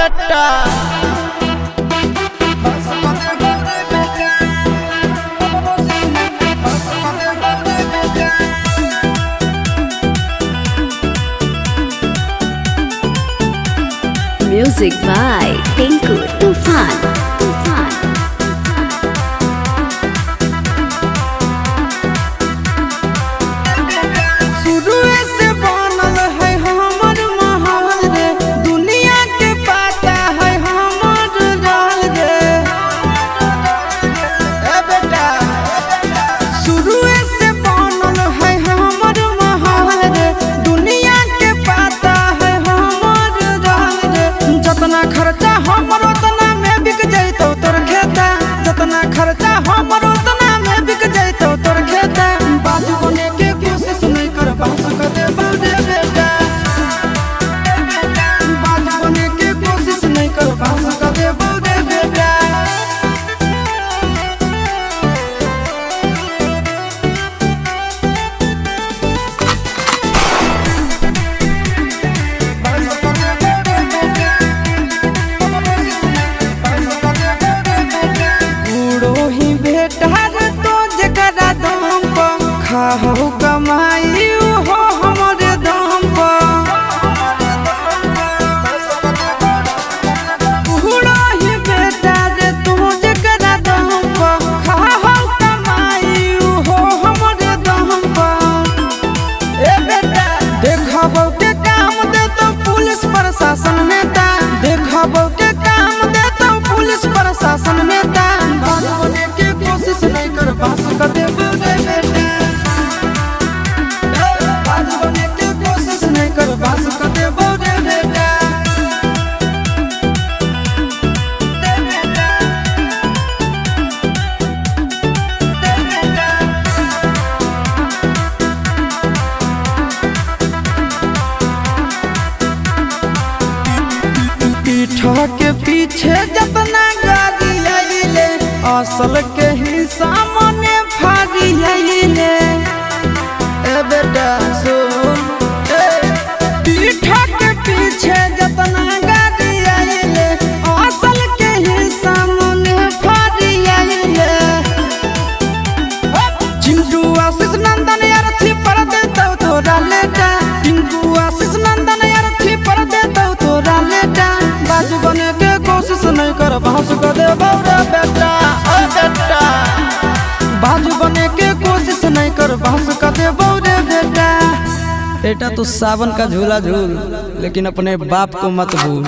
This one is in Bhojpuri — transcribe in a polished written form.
बेटा। Music by Tinku Tufan. शुरुए से बनल है हमर महल रे, दुनिया के पता है हमर राज रे। ए बेटा शुरुए से बनल है हमर महल रे, दुनिया के पता है हमर राज रे। जतना खर्चा हमर उतना में बिक जैतो तोर खेता, जतना खर्चा हमर उतना में बिक जैतो तोर खेता। बाजू बने के कोशिश नहीं कर बास कर दे बाबे बेटा, बाजू बने के कोशिश नहीं कर बास कर दे बाबे बेटा। बूढ़ो ही बेटा रे तो जकरा दम पर खाहु कमाई हो हमरे दम पर। बूढ़ो ही बेटा रे तो जकरा दम पर खाहु कमाई हो हमरे दम पर। ए बेटा देखबो के काम दे तो पुलिस प्रशासन नेता, देखबो के काम दे तो पुलिस प्रशासन नेता। बाजू बने के कोशिश नहीं कर बास कर दे बेटा, बाजू बने के कोशिश नहीं कर बास कर दे बेटा। पीठा के पीछे जतना गाड़ी आइले, असल के हिस्सा मने फाड़ी आइले। ए बेटा सुन, पीठा के पीछे जतना गाड़ी आइले, असल के हिस्सा मने फाड़ी आइले। चिंटू आशीष नंदन अर्थी पर देता तोरा लेटा, चिंटू आशीष नंदन अर्थी पर देता तोरा लेटा। बाजू बने के कोशिश नहीं कर बास कर दे बौरा बेटा, ओ बेटा बाजू बने के कोशिश नहीं कर बास कर दे बौरे बेटा। बेटा तू सावन का झूला झूल, लेकिन अपने बाप को मत भूल।